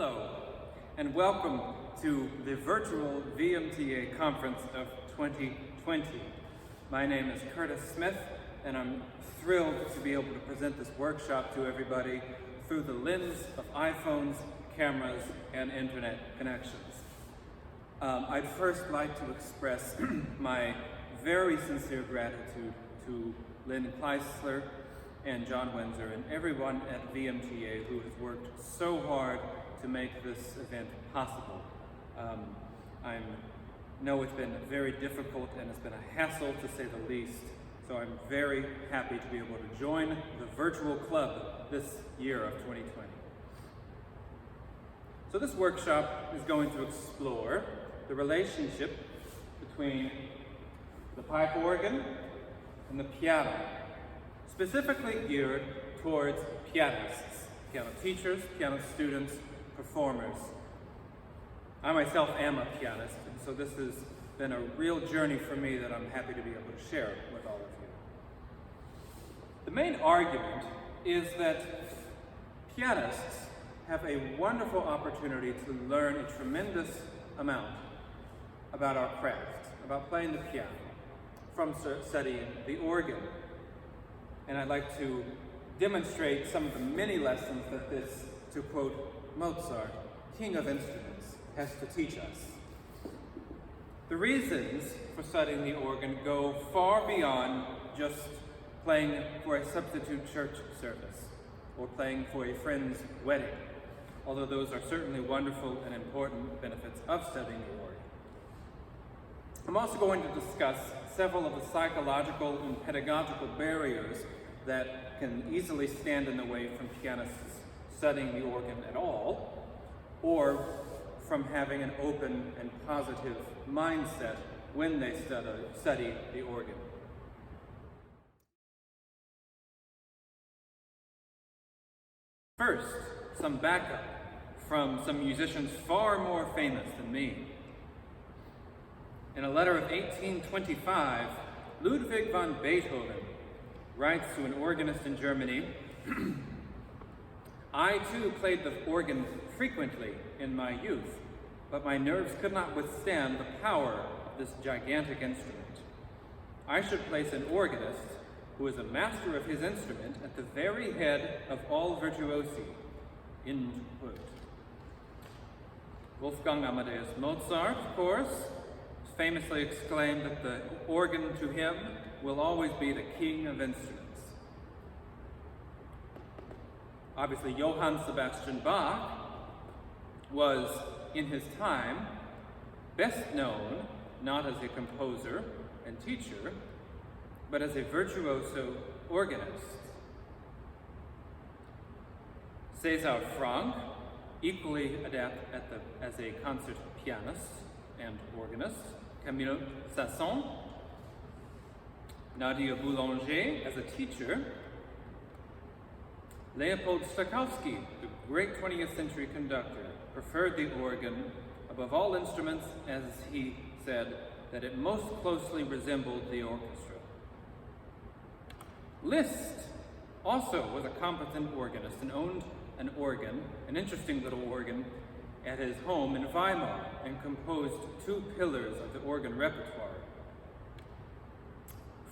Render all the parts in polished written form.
Hello, and welcome to the virtual VMTA conference of 2020. My name is Curtis Smith, and I'm thrilled to be able to present this workshop to everybody through the lens of iPhones, cameras, and internet connections. I'd first like to express my very sincere gratitude to Lynn Kleisler and John Windsor and everyone at VMTA who has worked so hard to make this event possible. I know it's been very difficult and it's been a hassle to say the least, so I'm very happy to be able to join the virtual club this year of 2020. So this workshop is going to explore the relationship between the pipe organ and the piano, specifically geared towards pianists, piano teachers, piano students, performers. I myself am a pianist, and so this has been a real journey for me that I'm happy to be able to share with all of you. The main argument is that pianists have a wonderful opportunity to learn a tremendous amount about our craft, about playing the piano, from studying the organ. And I'd like to demonstrate some of the many lessons that this, to quote Mozart, king of instruments, has to teach us. The reasons for studying the organ go far beyond just playing for a substitute church service or playing for a friend's wedding, although those are certainly wonderful and important benefits of studying the organ. I'm also going to discuss several of the psychological and pedagogical barriers that can easily stand in the way from pianists studying the organ at all, or from having an open and positive mindset when they study the organ. First, some backup from some musicians far more famous than me. In a letter of 1825, Ludwig van Beethoven writes to an organist in Germany, I too played the organ frequently in my youth, but my nerves could not withstand the power of this gigantic instrument. I should place an organist who is a master of his instrument at the very head of all virtuosi. End quote. Wolfgang Amadeus Mozart, of course, famously exclaimed that the organ to him will always be the king of instruments. Obviously, Johann Sebastian Bach was, in his time, best known not as a composer and teacher, but as a virtuoso organist. César Franck, equally adept as a concert pianist and organist, Camille Sasson, Nadia Boulanger as a teacher, Leopold Stokowski, the great 20th century conductor, preferred the organ above all instruments, as he said, that it most closely resembled the orchestra. Liszt also was a competent organist and owned an organ, an interesting little organ, at his home in Weimar, and composed two pillars of the organ repertoire.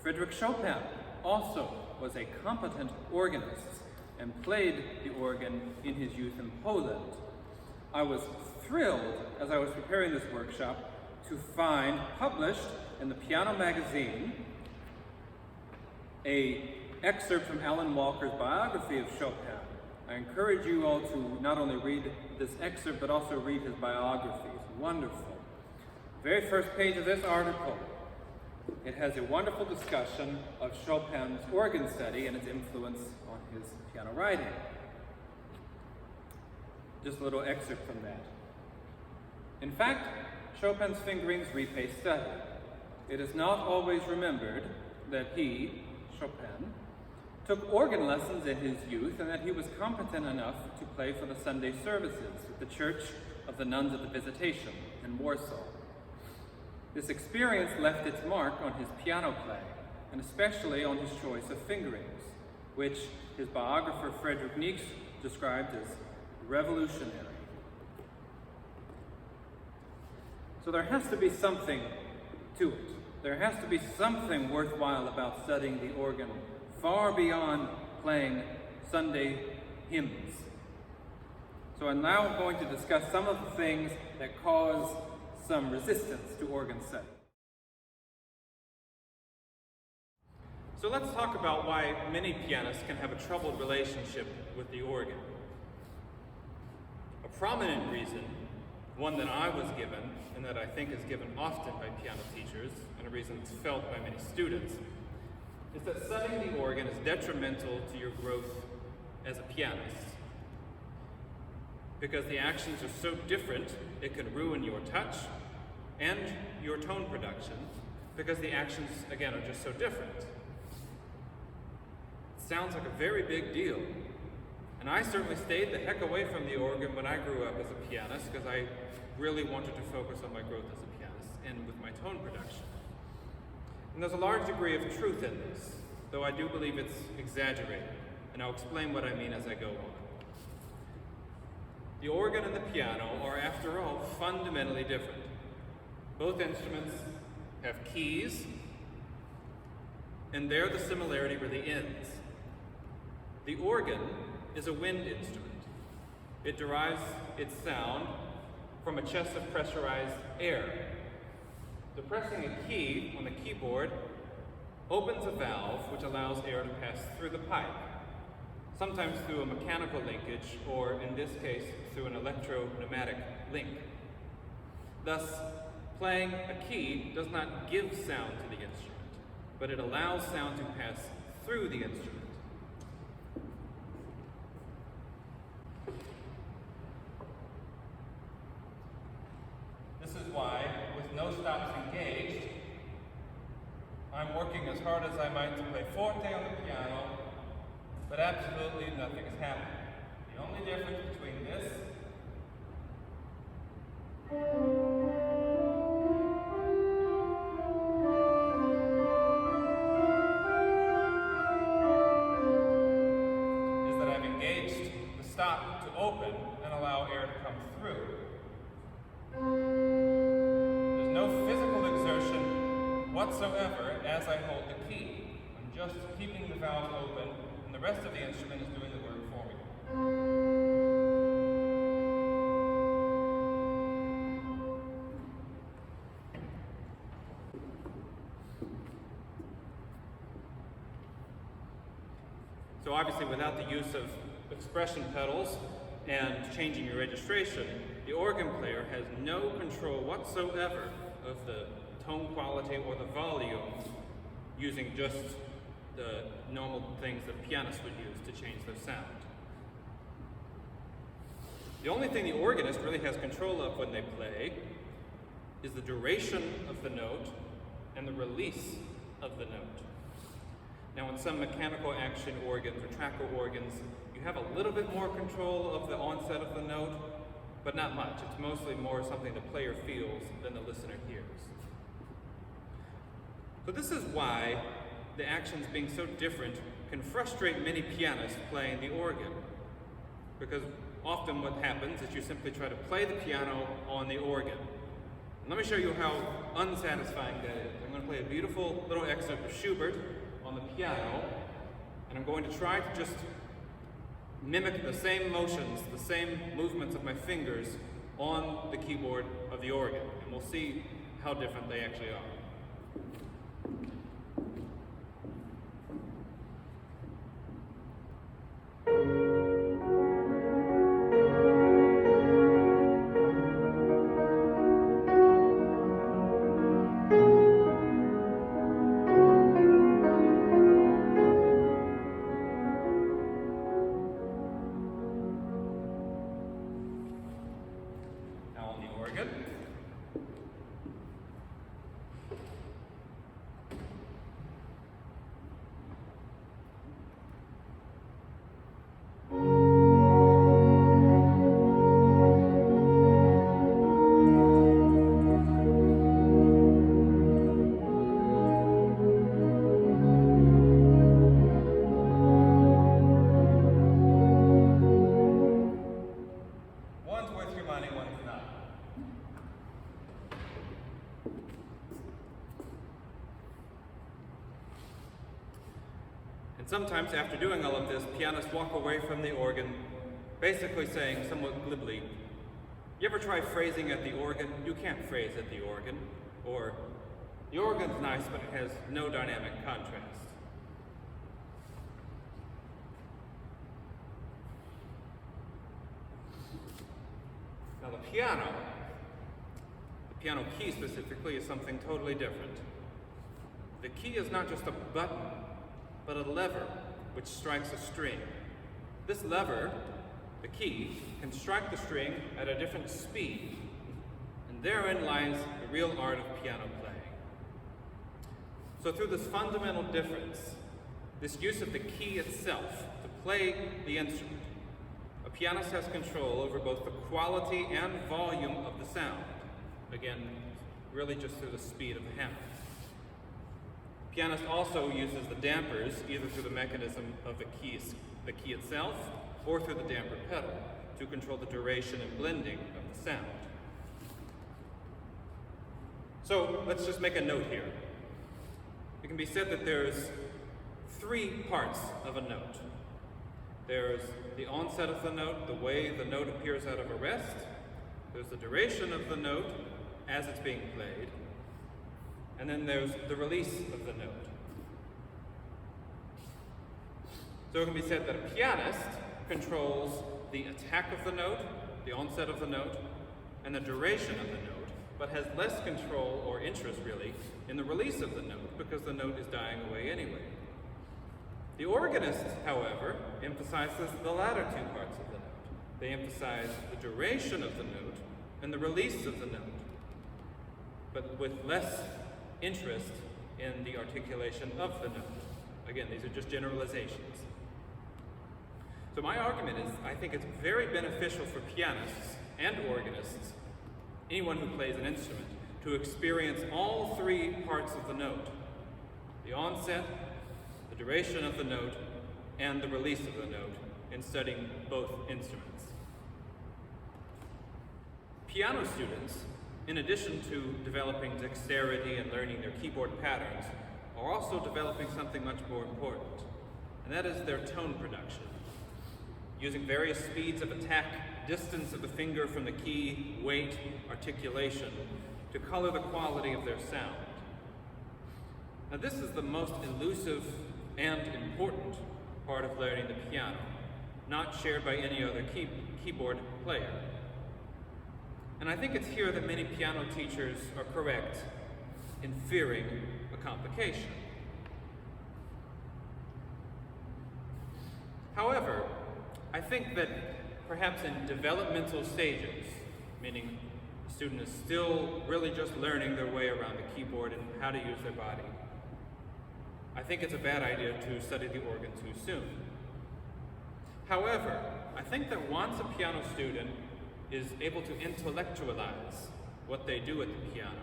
Frédéric Chopin also was a competent organist and played the organ in his youth in Poland. I was thrilled, as I was preparing this workshop, to find published in the Piano magazine an excerpt from Alan Walker's biography of Chopin. I encourage you all to not only read this excerpt, but also read his biography. It's wonderful. Very first page of this article, it has a wonderful discussion of Chopin's organ study and its influence on his piano writing. Just a little excerpt from that. In fact, Chopin's fingerings repay study. It is not always remembered that he, Chopin, took organ lessons in his youth and that he was competent enough to play for the Sunday services at the Church of the Nuns of the Visitation in Warsaw. This experience left its mark on his piano playing, and especially on his choice of fingerings, which his biographer Friedrich Nietzsche described as revolutionary. So there has to be something to it. There has to be something worthwhile about studying the organ, far beyond playing Sunday hymns. So I'm now going to discuss some of the things that cause some resistance to organ study. So let's talk about why many pianists can have a troubled relationship with the organ. A prominent reason, one that I was given, and that I think is given often by piano teachers, and a reason it's felt by many students, is that studying the organ is detrimental to your growth as a pianist. Because the actions are so different, it can ruin your touch and your tone production, because the actions, again, are just so different. It sounds like a very big deal. And I certainly stayed the heck away from the organ when I grew up as a pianist, because I really wanted to focus on my growth as a pianist and with my tone production. And there's a large degree of truth in this, though I do believe it's exaggerated, and I'll explain what I mean as I go on. The organ and the piano are, after all, fundamentally different. Both instruments have keys, and there the similarity really ends. The organ is a wind instrument. It derives its sound from a chest of pressurized air. Depressing a key on the keyboard opens a valve which allows air to pass through the pipe, sometimes through a mechanical linkage, or in this case, through an electro-pneumatic link. Thus, playing a key does not give sound to the instrument, but it allows sound to pass through the instrument. This is why, with no stops engaged, I'm working as hard as I might to play forte on the piano, but absolutely nothing is happening. The only difference between this is that I've engaged the stop to open and allow air to come through. There's no physical exertion whatsoever as I hold the key. I'm just keeping the valve open, and the rest of the instrument is doing the work for me. So obviously, without the use of expression pedals and changing your registration, the organ player has no control whatsoever of the tone quality or the volume using just the normal things that pianists would use to change their sound. The only thing the organist really has control of when they play is the duration of the note and the release of the note. Now, in some mechanical action organs or tracker organs, you have a little bit more control of the onset of the note, but not much. It's mostly more something the player feels than the listener hears. So this is why the actions being so different can frustrate many pianists playing the organ. Because often what happens is you simply try to play the piano on the organ. And let me show you how unsatisfying that is. I'm going to play a beautiful little excerpt of Schubert on the piano, and I'm going to try to just mimic the same motions, the same movements of my fingers on the keyboard of the organ, and we'll see how different they actually are. sometimes after doing all of this, pianists walk away from the organ basically saying somewhat glibly, "You ever try phrasing at the organ? You can't phrase at the organ." Or, "The organ's nice, but it has no dynamic contrast." Now the piano key specifically, is something totally different. The key is not just a button, but a lever which strikes a string. This lever, the key, can strike the string at a different speed, and therein lies the real art of piano playing. So through this fundamental difference, this use of the key itself to play the instrument, a pianist has control over both the quality and volume of the sound. Again, really just through the speed of the hammer. Pianist also uses the dampers, either through the mechanism of the key itself, or through the damper pedal, to control the duration and blending of the sound. So let's just make a note here. It can be said that there's 3 parts of a note. There's the onset of the note, the way the note appears out of a rest. There's the duration of the note as it's being played. And then there's the release of the note. So it can be said that a pianist controls the attack of the note, the onset of the note, and the duration of the note, but has less control or interest really in the release of the note because the note is dying away anyway. The organist, however, emphasizes the latter 2 parts of the note. They emphasize the duration of the note and the release of the note, but with less interest in the articulation of the note. Again, these are just generalizations. So my argument is, I think it's very beneficial for pianists and organists, anyone who plays an instrument, to experience all 3 parts of the note: the onset, the duration of the note, and the release of the note in studying both instruments. Piano students, in addition to developing dexterity and learning their keyboard patterns, are also developing something much more important, and that is their tone production. Using various speeds of attack, distance of the finger from the key, weight, articulation, to color the quality of their sound. Now this is the most elusive and important part of learning the piano, not shared by any other keyboard player. And I think it's here that many piano teachers are correct in fearing a complication. However, I think that perhaps in developmental stages, meaning the student is still really just learning their way around the keyboard and how to use their body, I think it's a bad idea to study the organ too soon. However, I think that once a piano student is able to intellectualize what they do at the piano,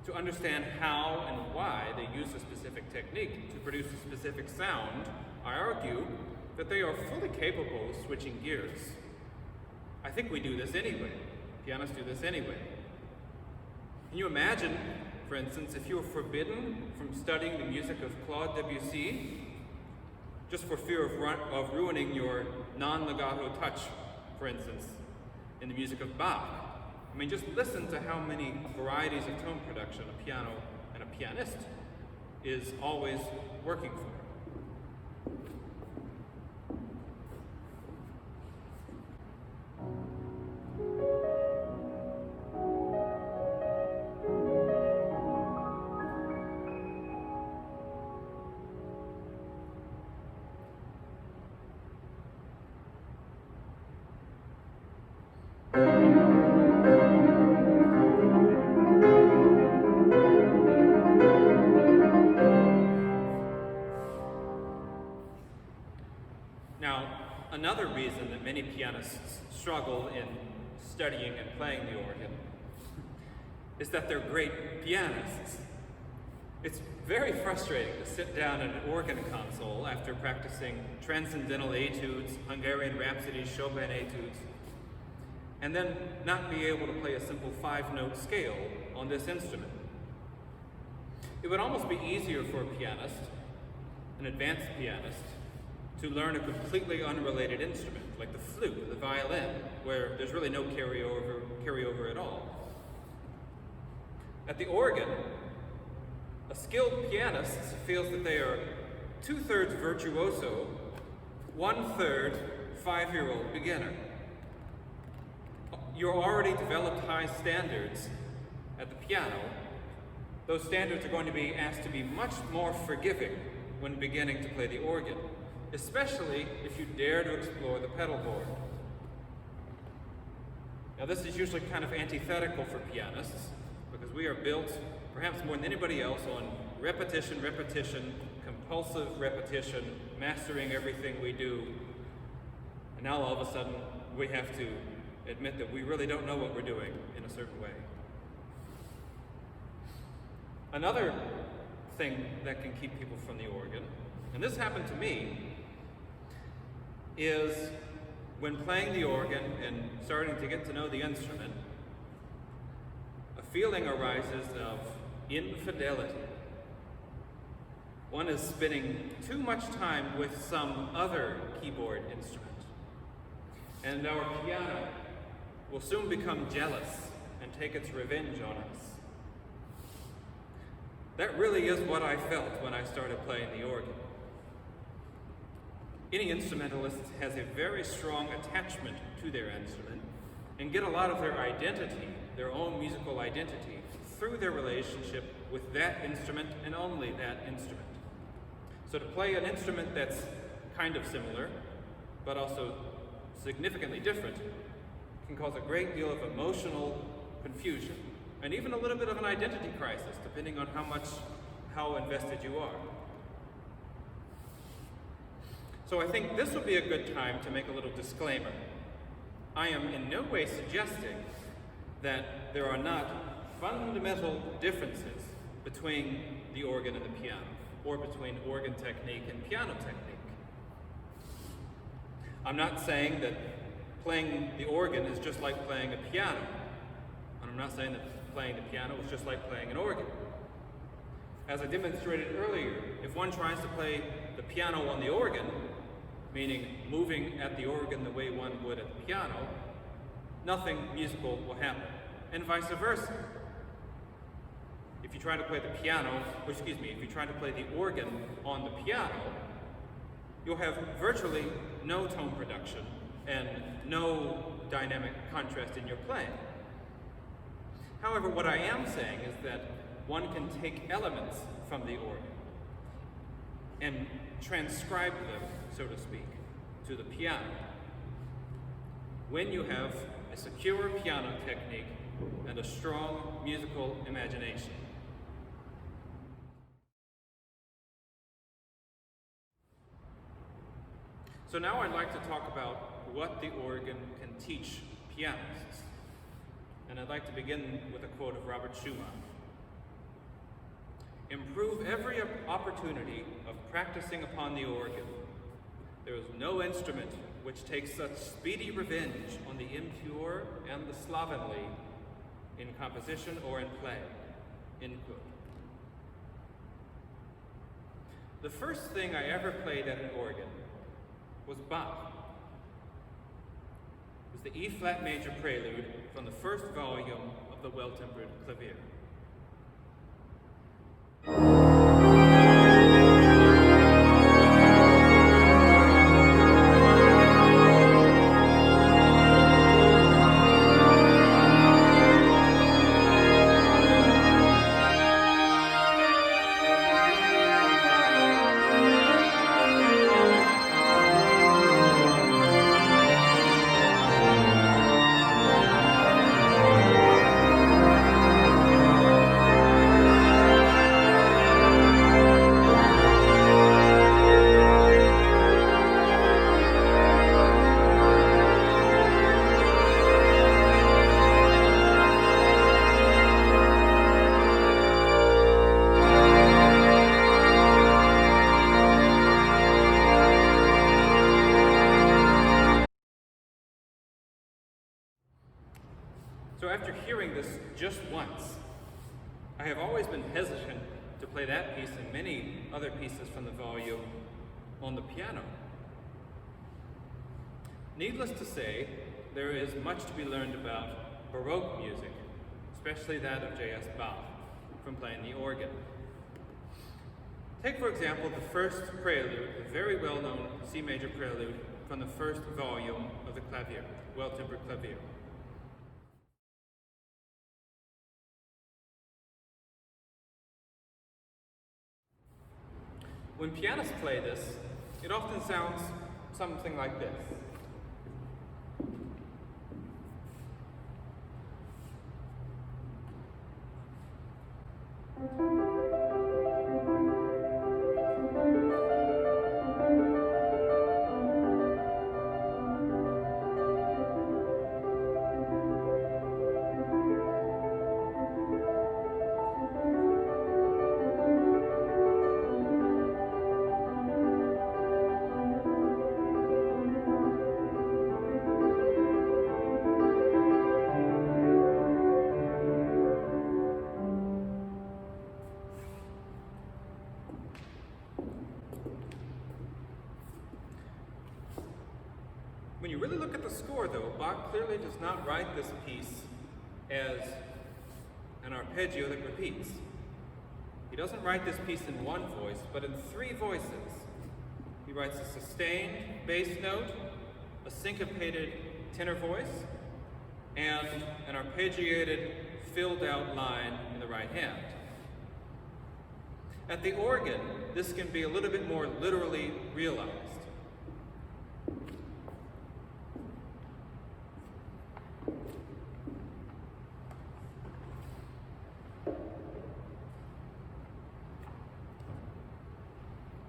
to understand how and why they use a specific technique to produce a specific sound, I argue that they are fully capable of switching gears. I think we do this anyway. Pianists do this anyway. Can you imagine, for instance, if you were forbidden from studying the music of Claude Debussy just for fear of ruining your non-legato touch, for instance, in the music of Bach? I mean, just listen to how many varieties of tone production a piano and a pianist is always working for. Another reason that many pianists struggle in studying and playing the organ is that they're great pianists. It's very frustrating to sit down at an organ console after practicing transcendental etudes, Hungarian rhapsodies, Chopin etudes, and then not be able to play a simple 5-note scale on this instrument. It would almost be easier for a pianist, an advanced pianist, to learn a completely unrelated instrument, like the flute, the violin, where there's really no carryover at all. At the organ, a skilled pianist feels that they are 2/3 virtuoso, 1/3 5-year-old beginner. You're already developed high standards at the piano. Those standards are going to be asked to be much more forgiving when beginning to play the organ, especially if you dare to explore the pedal board. Now, this is usually kind of antithetical for pianists, because we are built, perhaps more than anybody else, on repetition, compulsive repetition, mastering everything we do. And now all of a sudden, we have to admit that we really don't know what we're doing in a certain way. Another thing that can keep people from the organ, and this happened to me, is when playing the organ and starting to get to know the instrument, a feeling arises of infidelity. One is spending too much time with some other keyboard instrument, and our piano will soon become jealous and take its revenge on us. That really is what I felt when I started playing the organ. Any instrumentalist has a very strong attachment to their instrument and get a lot of their identity, their own musical identity, through their relationship with that instrument and only that instrument. So to play an instrument that's kind of similar, but also significantly different, can cause a great deal of emotional confusion and even a little bit of an identity crisis, depending on how invested you are. So I think this would be a good time to make a little disclaimer. I am in no way suggesting that there are not fundamental differences between the organ and the piano, or between organ technique and piano technique. I'm not saying that playing the organ is just like playing a piano, and I'm not saying that playing the piano is just like playing an organ. As I demonstrated earlier, if one tries to play the piano on the organ, meaning moving at the organ the way one would at the piano, nothing musical will happen, and vice versa. If you try to play if you try to play the organ on the piano, you'll have virtually no tone production and no dynamic contrast in your playing. However, what I am saying is that one can take elements from the organ and transcribe them, so to speak, to the piano. When you have a secure piano technique and a strong musical imagination. So now I'd like to talk about what the organ can teach pianists. And I'd like to begin with a quote of Robert Schumann. "Improve every opportunity of practicing upon the organ. There is no instrument which takes such speedy revenge on the impure and the slovenly in composition or in play." End quote. The first thing I ever played at an organ was Bach. It was the E-flat major prelude from the first volume of the Well-Tempered Clavier. So after hearing this just once, I have always been hesitant to play that piece and many other pieces from the volume on the piano. Needless to say, there is much to be learned about Baroque music, especially that of J.S. Bach, from playing the organ. Take, for example, the first prelude, the very well-known C major prelude from the first volume of the Clavier, Well-Tempered Clavier. When pianists play this, it often sounds something like this. When you really look at the score, though, Bach clearly does not write this piece as an arpeggio that repeats. He doesn't write this piece in one voice, but in three voices. He writes a sustained bass note, a syncopated tenor voice, and an arpeggiated, filled-out line in the right hand. At the organ, this can be a little bit more literally realized.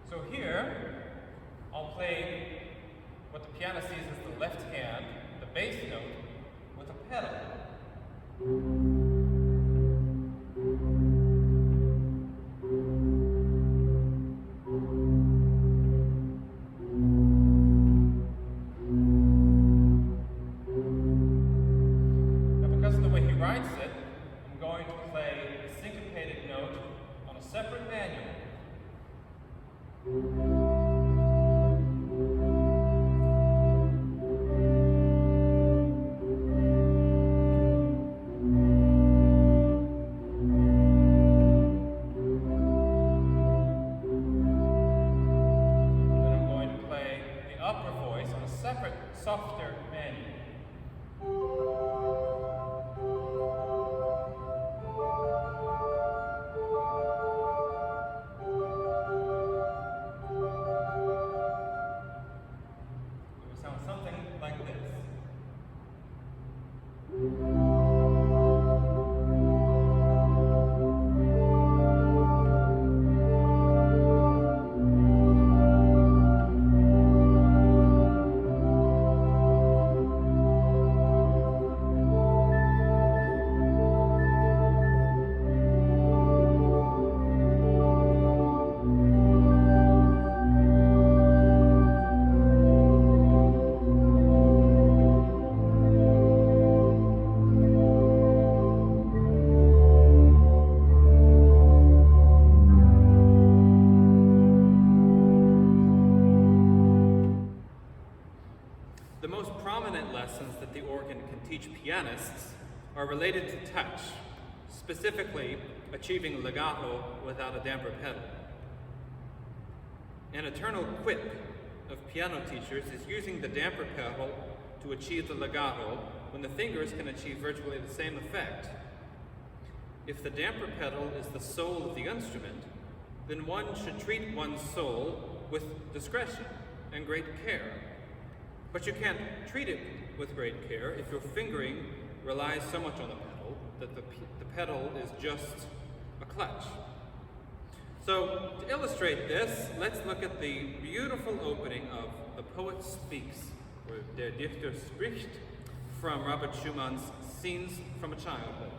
So here, I'll play what the piano sees as the left hand, the bass note, with a pedal. Now, because of the way he writes it, I'm going to play a syncopated note on a separate manual. Softer manual. It will sound something like this. The most prominent lessons that the organ can teach pianists are related to touch, specifically achieving legato without a damper pedal. An eternal quip of piano teachers is using the damper pedal to achieve the legato when the fingers can achieve virtually the same effect. If the damper pedal is the soul of the instrument, then one should treat one's soul with discretion and great care. But you can't treat it with great care if your fingering relies so much on the pedal that the pedal is just a clutch. So, to illustrate this, let's look at the beautiful opening of The Poet Speaks, or Der Dichter spricht, from Robert Schumann's Scenes from a Childhood.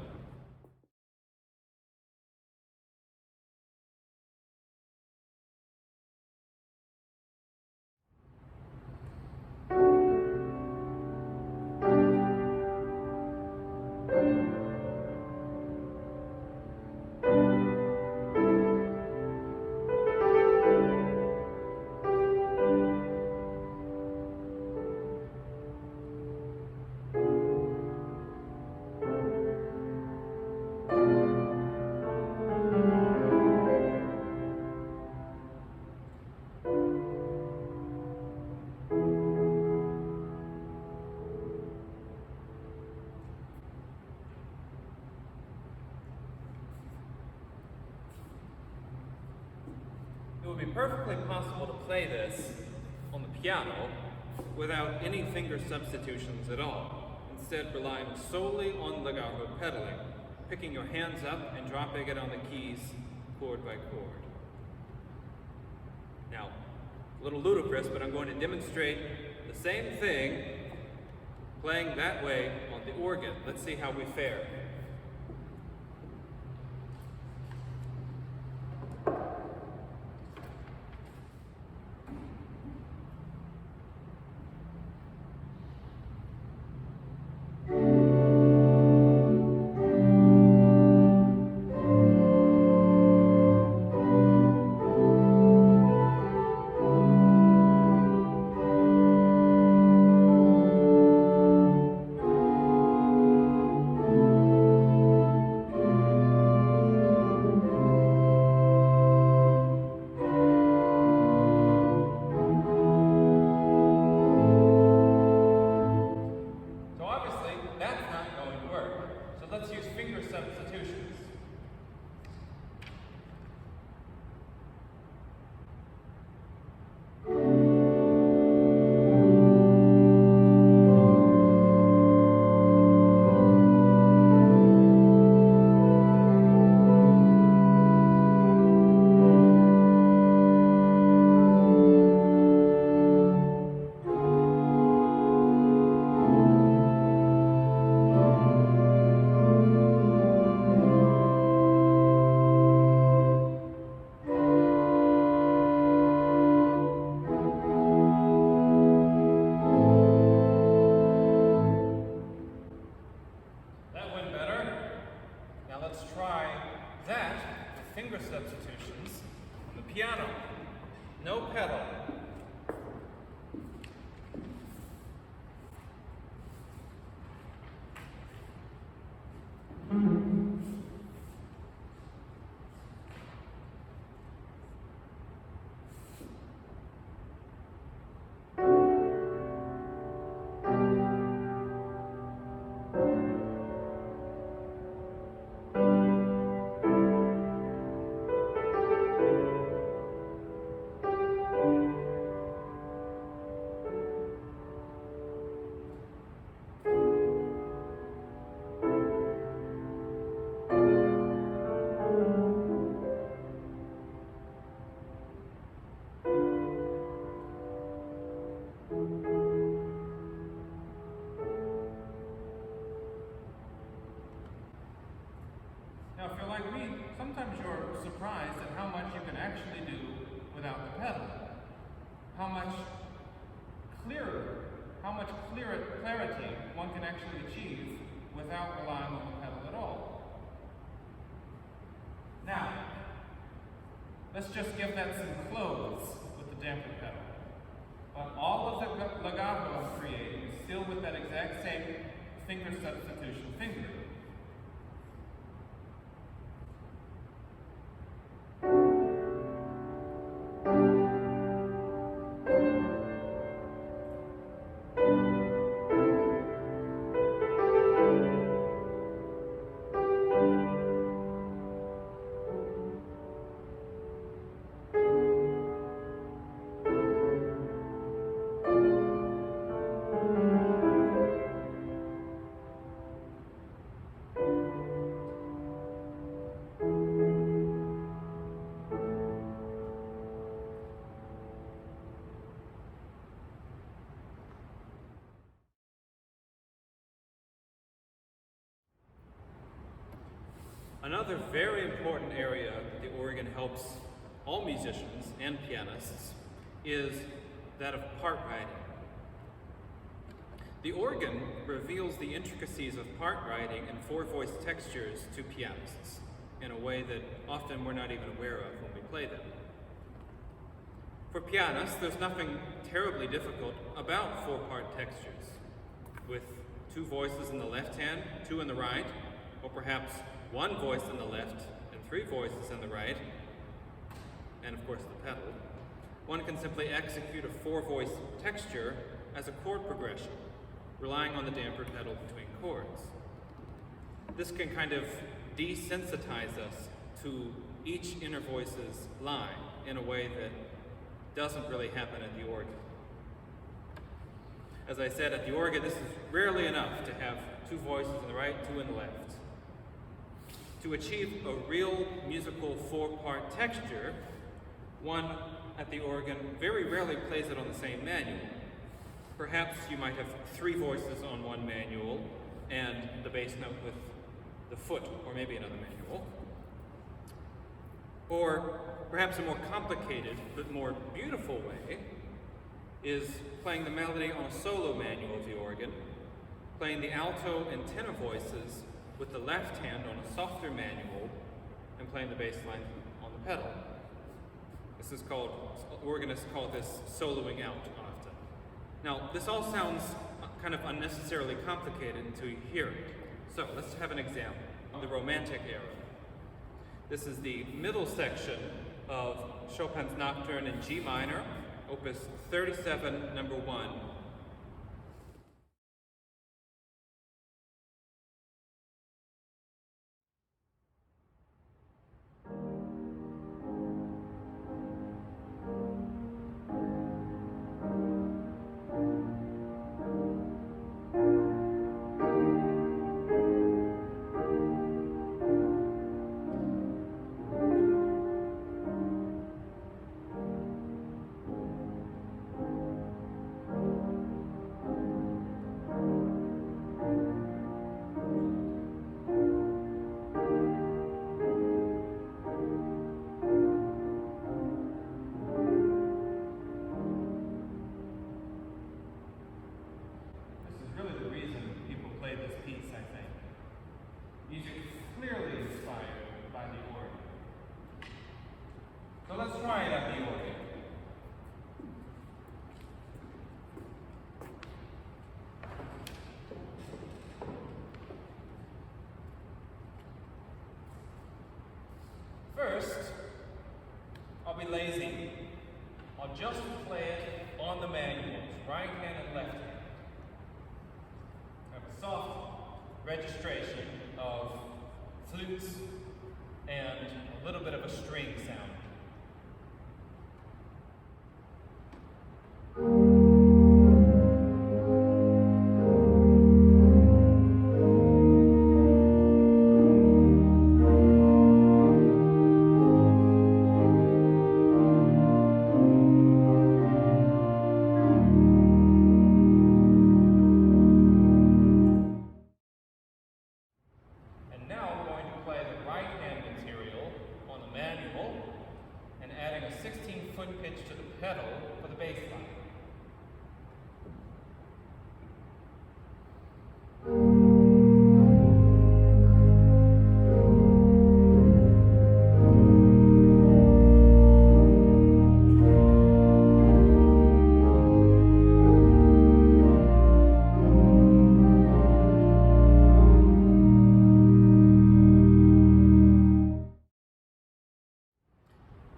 would be perfectly possible to play this on the piano without any finger substitutions at all, instead relying solely on legato pedaling, picking your hands up and dropping it on the keys chord by chord. Now, a little ludicrous, but I'm going to demonstrate the same thing playing that way on the organ. Let's see how we fare. Finger substitutions on the piano. No pedal. Now, if you're like me, sometimes you're surprised at how much you can actually do without the pedal. How much clarity one can actually achieve without relying on the pedal at all. Now, let's just give that some clothes with the damper pedal. But all of the legato I'm creating is still with that exact same finger substitution finger. Another very important area that the organ helps all musicians and pianists is that of part writing. The organ reveals the intricacies of part writing and four-voice textures to pianists in a way that often we're not even aware of when we play them. For pianists, there's nothing terribly difficult about four-part textures, with two voices in the left hand, two in the right, or perhaps one voice in the left and three voices in the right, and of course the pedal. One can simply execute a four-voice texture as a chord progression, relying on the damper pedal between chords. This can kind of desensitize us to each inner voice's line in a way that doesn't really happen at the organ. As I said, at the organ, this is rarely enough to have two voices in the right, two in the left. To achieve a real musical four-part texture, one at the organ very rarely plays it on the same manual. Perhaps you might have three voices on one manual and the bass note with the foot, or maybe another manual. Or perhaps a more complicated but more beautiful way is playing the melody on a solo manual of the organ, playing the alto and tenor voices with the left hand on a softer manual, and playing the bass line on the pedal. This is called, organists call this soloing out often. Now, this all sounds kind of unnecessarily complicated until you hear it. So let's have an example. The Romantic era. This is the middle section of Chopin's Nocturne in G minor, Opus 37, number 1. Let's try it at the organ. First, I'll be lazy. I'll just play it on the manuals, right hand and left hand. Have a soft registration of flutes and a little bit of a string sound. Pitch to the pedal for the bass line.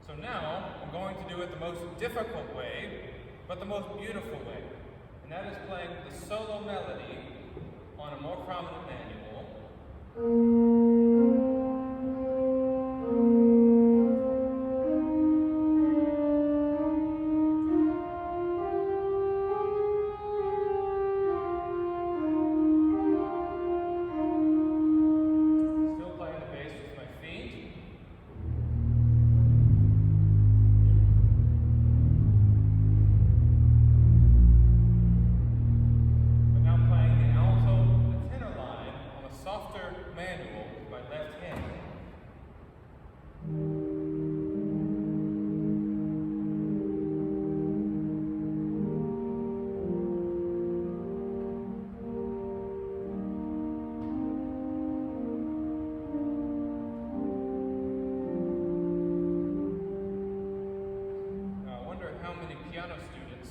So now I'm going to do it the most difficult way, but the most beautiful way. And that is playing the solo melody on a more prominent manual. Manual with my left hand. Now, I wonder how many piano students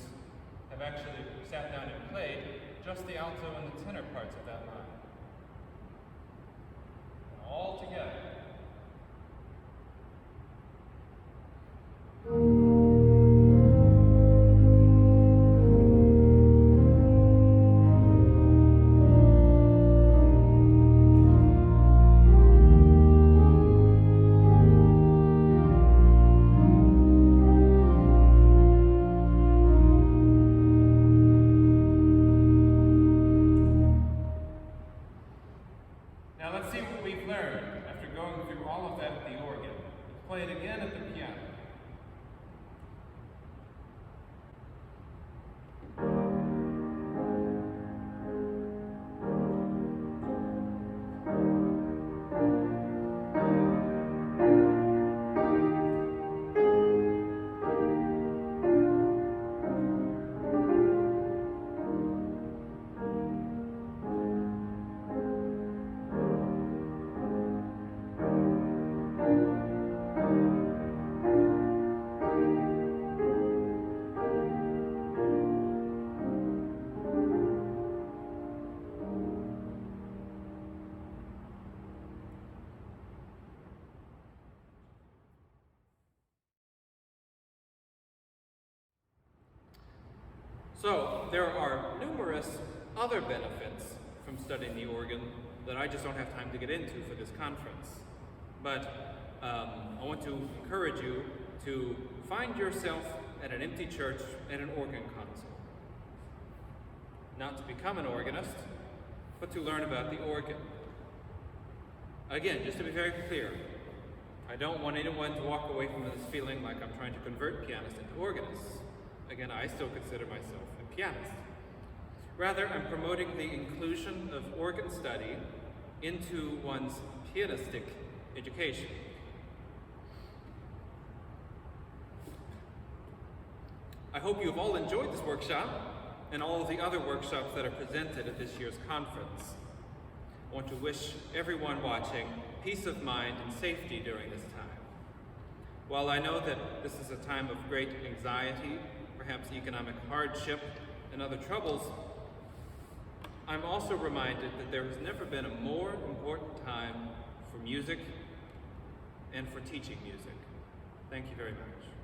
have actually sat down and played just the alto and the tenor parts of that line. Now let's see what we've learned after going through all of that at the organ. Let's play it again at the piano. So, there are numerous other benefits from studying the organ that I just don't have time to get into for this conference. But I want to encourage you to find yourself at an empty church at an organ console. Not to become an organist, but to learn about the organ. Again, just to be very clear, I don't want anyone to walk away from this feeling like I'm trying to convert pianists into organists. Again, I still consider myself a pianist. Rather, I'm promoting the inclusion of organ study into one's pianistic education. I hope you've all enjoyed this workshop and all of the other workshops that are presented at this year's conference. I want to wish everyone watching peace of mind and safety during this time. While I know that this is a time of great anxiety, perhaps economic hardship, and other troubles, I'm also reminded that there has never been a more important time for music and for teaching music. Thank you very much.